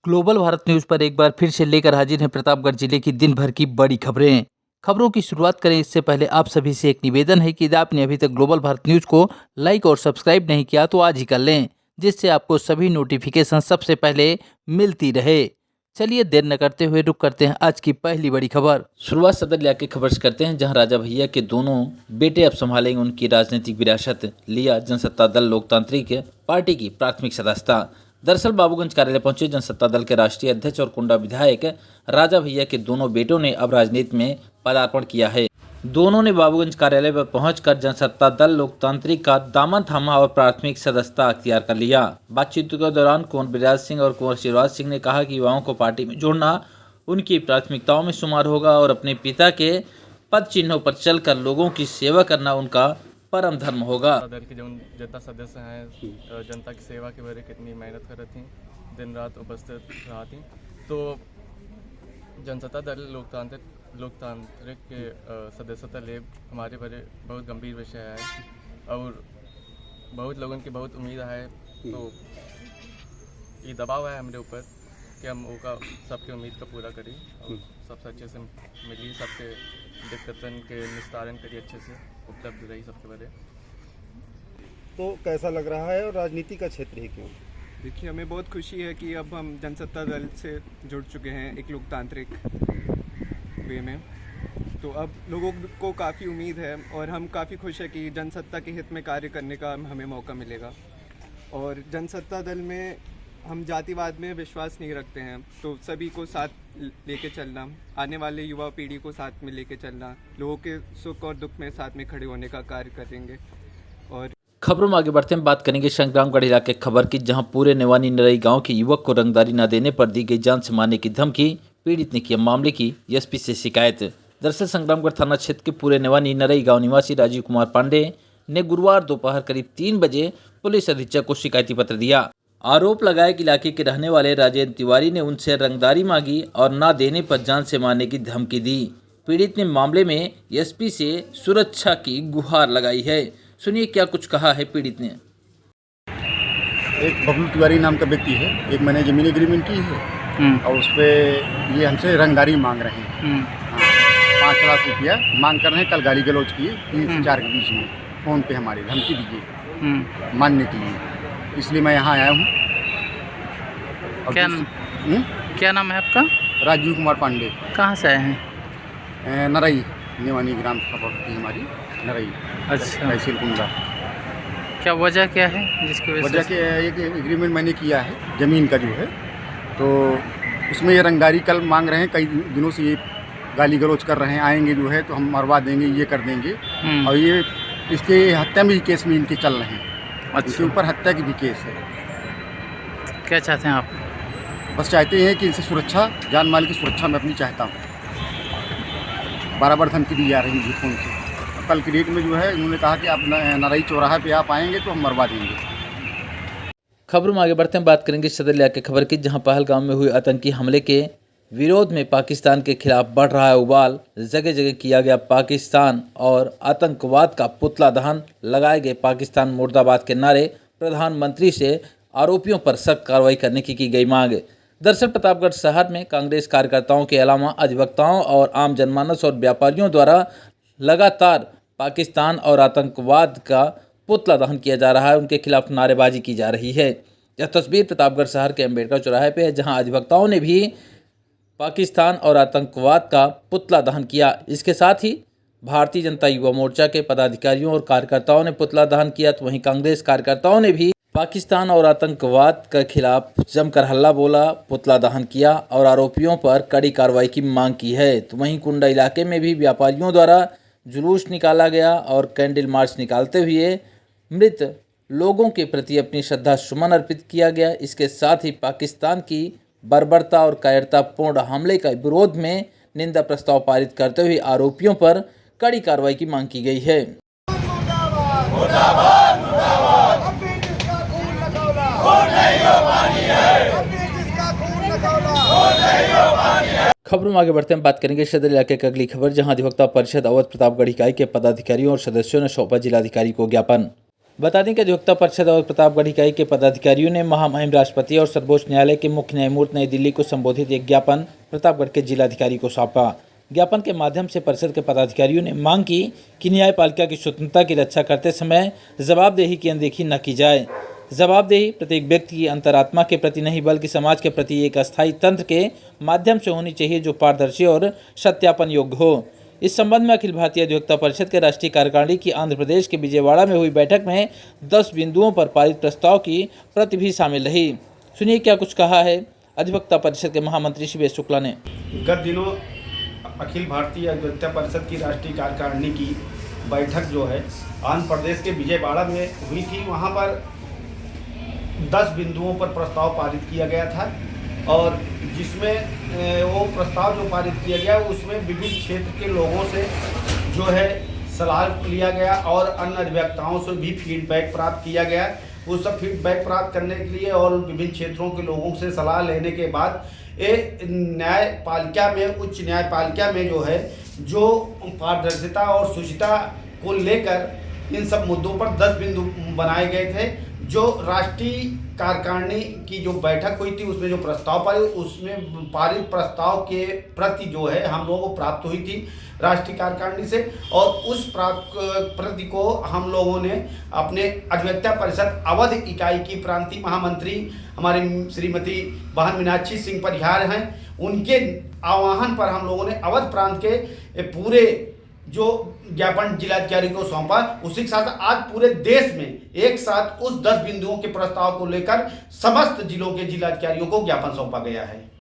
Global Bharat news पर एक बार फिर से लेकर हाजिर हैं प्रतापगढ़ जिले की दिन भर की बड़ी खबरें। खबरों की शुरुआत करें इससे पहले आप सभी से एक निवेदन है कि यदि आपने अभी तक ग्लोबल भारत न्यूज को लाइक और सब्सक्राइब नहीं किया तो आज ही कर लें, जिससे आपको सभी नोटिफिकेशन सबसे पहले मिलती रहे। चलिए देर न करते हुए रुक करते हैं आज की पहली बड़ी खबर। शुरुआत सदर इलाके की खबर से करते हैं, जहां राजा भैया के दोनों बेटे अब संभालेंगे उनकी राजनीतिक विरासत। लिया जनसत्ता दल लोकतांत्रिक पार्टी की प्राथमिक सदस्यता। दरअसल बाबूगंज कार्यालय पहुंचे जनसत्ता दल के राष्ट्रीय अध्यक्ष और कुंडा विधायक राजा भैया के दोनों बेटों ने अब राजनीति में पदार्पण किया है। दोनों ने बाबूगंज कार्यालय पर पहुंचकर जनसत्ता दल लोकतांत्रिक का दामन थामा और प्राथमिक सदस्यता अख्तियार कर लिया। बातचीत के दौरान कुंवर बृजराज सिंह और कुंवर शिवराज सिंह ने कहा कि युवाओं को पार्टी में जोड़ना उनकी प्राथमिकताओं में शुमार होगा और अपने पिता के पद चिन्हों पर चलकर लोगों की सेवा करना उनका परम धर्म होगा। दल के जो जितना सदस्य हैं जनता की सेवा के बारे कितनी मेहनत कर रही थी, दिन रात उपस्थित रहा थी। तो जनसत्ता दल लोकतांत्रिक के सदस्यता लेब हमारे बारे बहुत गंभीर विषय है और बहुत लोगों की बहुत उम्मीद है। तो ये दबाव है हमारे ऊपर कि हम उनका सबके उम्मीद का पूरा करें और सबसे अच्छे से मिली, सबके दिक्कतन के निस्तारण करिए, अच्छे से उपलब्ध रही सबके बारे। तो कैसा लग रहा है और राजनीति का क्षेत्र है क्यों? देखिए, हमें बहुत खुशी है कि अब हम जनसत्ता दल से जुड़ चुके हैं एक लोकतांत्रिक वे में। तो अब लोगों को काफ़ी उम्मीद है और हम काफ़ी खुश है कि जनसत्ता के हित में कार्य करने का हमें मौका मिलेगा। और जनसत्ता दल में हम जातिवाद में विश्वास नहीं रखते हैं, तो सभी को साथ लेके चलना, आने वाले युवा पीढ़ी को साथ में लेके चलना, लोगों के सुख और दुख में साथ में खड़े होने का कार्य करेंगे। और खबरों में आगे बढ़ते हैं, बात करेंगे संग्रामगढ़ इलाके खबर की, जहां पूरे नेवानी नरई गांव के युवक को रंगदारी न देने पर दी गई जान से मारने की धमकी। पीड़ित ने किया मामले की एसपी से शिकायत। दरअसल संग्रामगढ़ थाना क्षेत्र के पूरे नेवानी नरई गांव निवासी राजीव कुमार पांडे ने गुरुवार दोपहर करीब 3 बजे पुलिस अधीक्षक को शिकायती पत्र दिया। आरोप लगाया कि इलाके के रहने वाले राजेंद्र तिवारी ने उनसे रंगदारी मांगी और न देने पर जान से मारने की धमकी दी। पीड़ित ने मामले में एसपी से सुरक्षा की गुहार लगाई है। सुनिए क्या कुछ कहा है पीड़ित ने। एक बबलू तिवारी नाम का व्यक्ति है, एक मैंने जमीन एग्रीमेंट की है और उस पर ये हमसे रंगदारी मांग रहे हैं। 5 लाख रुपया मांग कर रहे हैं। कल गाली गलौज किए 3 से 4 के बीच में फ़ोन पे हमारी धमकी दीजिए मानने के लिए, इसलिए मैं यहाँ आया हूँ। क्या नाम है आपका? राजीव कुमार पांडे। कहाँ से आए हैं? नरई, नेवानी ग्राम सभा होती है हमारी नरई। अच्छा, तहसील कुंडा। क्या वजह क्या है जिसकी वजह के एक एग्रीमेंट मैंने किया है ज़मीन का जो है, तो उसमें ये रंगदारी कल मांग रहे हैं। कई दिनों से ये गाली गलौज कर रहे हैं, आएंगे जो है तो हम मरवा देंगे, ये कर देंगे। और ये इसके हत्या में भी केस में इनके चल रहे हैं। अच्छा, इसके ऊपर हत्या की भी केस है। क्या चाहते हैं आप? बस चाहते हैं कि इनसे सुरक्षा, जान माल की सुरक्षा मैं अपनी चाहता हूँ। बराबर धमकी दी जा रही है फ़ोन से। कल की डेट में जो है उन्होंने कहा कि आप नरई चौराहा पे आप आएंगे तो हम मरवा देंगे। खबरों में आगे बढ़ते हैं, बात करेंगे सदर इलाके खबर की, जहां पहलगाम में हुए आतंकी हमले के विरोध में पाकिस्तान के खिलाफ बढ़ रहा है उबाल। जगह जगह किया गया पाकिस्तान और आतंकवाद का पुतला दहन, लगाए गए पाकिस्तान मुर्दाबाद के नारे। प्रधानमंत्री से आरोपियों पर सख्त कार्रवाई करने की गई मांग। दरअसल प्रतापगढ़ शहर में कांग्रेस कार्यकर्ताओं के अलावा अधिवक्ताओं और आम जनमानस और व्यापारियों द्वारा लगातार पाकिस्तान और आतंकवाद का पुतला दहन किया जा रहा है, उनके खिलाफ नारेबाजी की जा रही है। यह तस्वीर प्रतापगढ़ शहर के अम्बेडकर चौराहे पे है, जहां अधिवक्ताओं ने भी पाकिस्तान और आतंकवाद का पुतला दहन किया। इसके साथ ही भारतीय जनता युवा मोर्चा के पदाधिकारियों और कार्यकर्ताओं ने पुतला दहन किया, तो वहीं कांग्रेस कार्यकर्ताओं ने भी पाकिस्तान और आतंकवाद के खिलाफ जमकर हल्ला बोला, पुतला दहन किया और आरोपियों पर कड़ी कार्रवाई की मांग की है। तो वहीं कुंडा इलाके में भी व्यापारियों द्वारा जुलूस निकाला गया और कैंडल मार्च निकालते हुए मृत लोगों के प्रति अपनी श्रद्धा सुमन अर्पित किया गया। इसके साथ ही पाकिस्तान की बर्बरता और कायरतापूर्ण हमले का विरोध में निंदा प्रस्ताव पारित करते हुए आरोपियों पर कड़ी कार्रवाई की मांग की गई है। खबरों में आगे बढ़ते हैं, बात करेंगे सदर इलाके की अगली खबर, जहां अधिवक्ता परिषद अवध प्रतापगढ़ इकाई के पदाधिकारियों और सदस्यों ने सौंपा जिलाधिकारी को ज्ञापन। बता दें कि अधिवक्ता परिषद और प्रतापगढ़ इकाई के पदाधिकारियों ने महामहिम राष्ट्रपति और सर्वोच्च न्यायालय के मुख्य न्यायमूर्ति नई दिल्ली को संबोधित एक ज्ञापन प्रतापगढ़ के जिलाधिकारी को सौंपा। ज्ञापन के माध्यम से परिषद के पदाधिकारियों ने मांग की कि न्यायपालिका की स्वतंत्रता की रक्षा करते समय जवाबदेही की अनदेखी न की जाए। जवाबदेही प्रत्येक व्यक्ति की अंतरात्मा के प्रति नहीं बल्कि समाज के प्रति एक अस्थायी तंत्र के माध्यम से होनी चाहिए जो पारदर्शी और सत्यापन योग्य हो। इस संबंध में अखिल भारतीय अधिवक्ता परिषद के राष्ट्रीय कार्यकारिणी की आंध्र प्रदेश के विजयवाड़ा में हुई बैठक में 10 बिंदुओं पर पारित प्रस्ताव की प्रति भी शामिल रही। सुनिए क्या कुछ कहा है अधिवक्ता परिषद के महामंत्री शिवेश शुक्ला ने। गत दिनों अखिल भारतीय अधिवक्ता परिषद की राष्ट्रीय कार्यकारिणी की बैठक जो है आंध्र प्रदेश के विजयवाड़ा में हुई थी। वहाँ पर 10 बिंदुओं पर प्रस्ताव पारित किया गया था और जिसमें वो प्रस्ताव जो पारित किया गया उसमें विभिन्न क्षेत्र के लोगों से जो है सलाह लिया गया और अन्य अधिवक्ताओं से भी फीडबैक प्राप्त किया गया। उस सब फीडबैक प्राप्त करने के लिए और विभिन्न क्षेत्रों के लोगों से सलाह लेने के बाद न्यायपालिका में उच्च न्यायपालिका में जो है जो पारदर्शिता और शुचिता को लेकर इन सब मुद्दों पर 10 बिंदु बनाए गए थे। जो राष्ट्रीय कार्यकारिणी की जो बैठक हुई थी उसमें जो प्रस्ताव पारित उसमें पारित प्रस्ताव के प्रति जो है हम लोगों को प्राप्त हुई थी राष्ट्रीय कार्यकारिणी से और उस प्रति को हम लोगों ने अपने अधिवक्ता परिषद अवध इकाई की प्रांतीय महामंत्री हमारी श्रीमती बहन मीनाक्षी सिंह परिहार हैं, उनके आह्वान पर हम लोगों ने अवध प्रांत के पूरे जो ज्ञापन जिलाधिकारी को सौंपा। उसी के साथ आज पूरे देश में एक साथ उस 10 बिंदुओं के प्रस्ताव को लेकर समस्त जिलों के जिलाधिकारियों को ज्ञापन सौंपा गया है।